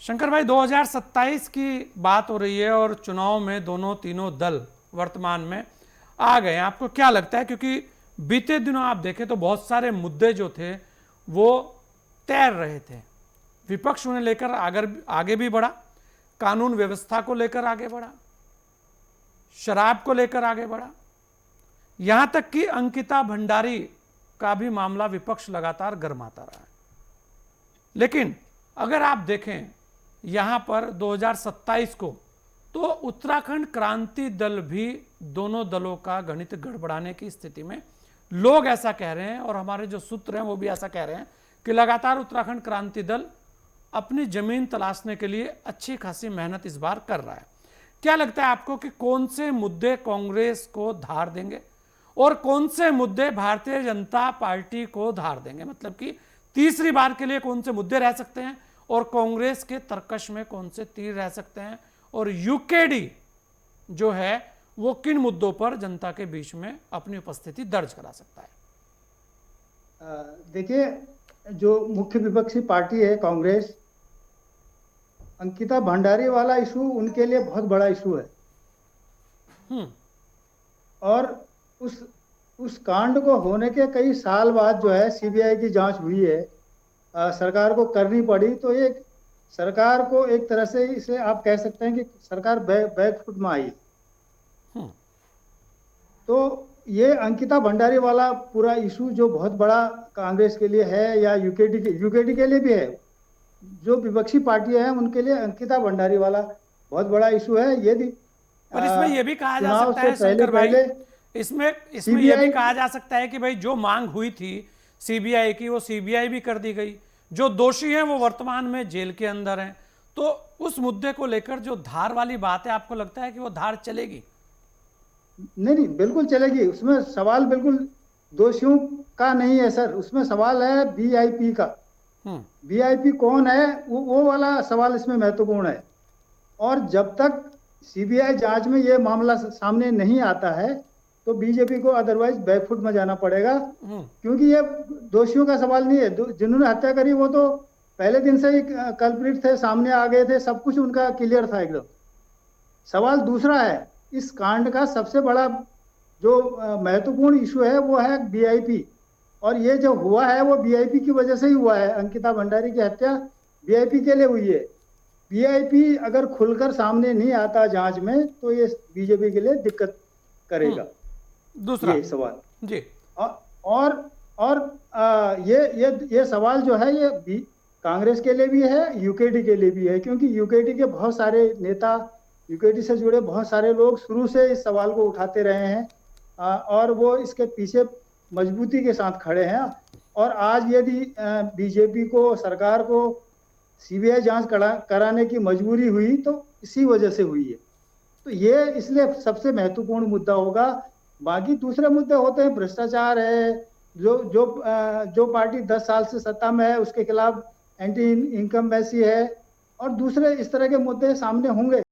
शंकर भाई, 2027 की बात हो रही है और चुनाव में दोनों तीनों दल वर्तमान में आ गए हैं। आपको क्या लगता है, क्योंकि बीते दिनों आप देखें तो बहुत सारे मुद्दे जो थे वो तैर रहे थे। विपक्ष उन्हें लेकर आगे भी बढ़ा, कानून व्यवस्था को लेकर आगे बढ़ा, शराब को लेकर आगे बढ़ा, यहां तक कि अंकिता भंडारी का भी मामला विपक्ष लगातार गरमाता रहा है। लेकिन अगर आप देखें यहां पर 2027 को, तो उत्तराखंड क्रांति दल भी दोनों दलों का गणित गड़बड़ाने की स्थिति में, लोग ऐसा कह रहे हैं और हमारे जो सूत्र हैं वो भी ऐसा कह रहे हैं कि लगातार उत्तराखंड क्रांति दल अपनी जमीन तलाशने के लिए अच्छी खासी मेहनत इस बार कर रहा है। क्या लगता है आपको कि कौन से मुद्दे कांग्रेस को धार देंगे और कौन से मुद्दे भारतीय जनता पार्टी को धार देंगे? मतलब कि तीसरी बार के लिए कौन से मुद्दे रह सकते हैं और कांग्रेस के तरकश में कौन से तीर रह सकते हैं, और यूकेडी जो है वो किन मुद्दों पर जनता के बीच में अपनी उपस्थिति दर्ज करा सकता है? देखिए, जो मुख्य विपक्षी पार्टी है कांग्रेस, अंकिता भंडारी वाला इशू उनके लिए बहुत बड़ा इशू है। और उस कांड को होने के कई साल बाद जो है सीबीआई की जांच हुई है, सरकार को करनी पड़ी। तो ये सरकार को एक तरह से इसे आप कह सकते हैं कि सरकार बैकफुट में आई। तो ये अंकिता भंडारी वाला पूरा इशू जो बहुत बड़ा कांग्रेस के लिए है या यूकेडी के लिए भी है, जो विपक्षी पार्टियां हैं उनके लिए अंकिता भंडारी वाला बहुत बड़ा इशू है। यदि पर इसमें यह भी कहा जा सकता है पहले शंकर भाई, पहले इसमें यह भी कहा जा सकता है कि भाई जो मांग हुई थी सीबीआई की, वो सीबीआई भी कर दी गई। जो दोषी हैं वो वर्तमान में जेल के अंदर हैं। तो उस मुद्दे को लेकर जो धार वाली बात है, आपको लगता है कि वो धार चलेगी? नहीं, बिल्कुल चलेगी। उसमें सवाल बिल्कुल दोषियों का नहीं है सर, उसमें सवाल है वीआईपी का। वीआईपी कौन है, वो वाला सवाल इसमें महत्वपूर्ण है। और जब तक सीबीआई जांच में ये मामला सामने नहीं आता है तो बीजेपी को अदरवाइज बैकफुट में जाना पड़ेगा, क्योंकि ये दोषियों का सवाल नहीं है। जिन्होंने हत्या करी वो तो पहले दिन से ही कल्प्रिट थे, सामने आ गए थे, सब कुछ उनका क्लियर था एकदम। सवाल दूसरा है, इस कांड का सबसे बड़ा जो महत्वपूर्ण इशू है वो है वीआईपी। और ये जो हुआ है वो वीआईपी की वजह से ही हुआ है। अंकिता भंडारी की हत्या वीआईपी के लिए हुई है। वीआईपी अगर खुलकर सामने नहीं आता जांच में तो ये बीजेपी के लिए दिक्कत करेगा। दूसरा ये सवाल जी। और ये सवाल जो है ये कांग्रेस के लिए भी है, यूकेडी के लिए भी है, क्योंकि यूकेडी के बहुत सारे नेता, यूकेडी से जुड़े बहुत सारे लोग शुरू से इस सवाल को उठाते रहे हैं और वो इसके पीछे मजबूती के साथ खड़े हैं। और आज यदि बीजेपी को, सरकार को सीबीआई जांच कराने की मजबूरी हुई तो इसी वजह से हुई है। तो ये इसलिए सबसे महत्वपूर्ण मुद्दा होगा। बाकी दूसरे मुद्दे होते हैं, भ्रष्टाचार है, जो पार्टी 10 साल से सत्ता में है उसके खिलाफ एंटी इनकम्बेंसी है, और दूसरे इस तरह के मुद्दे सामने होंगे।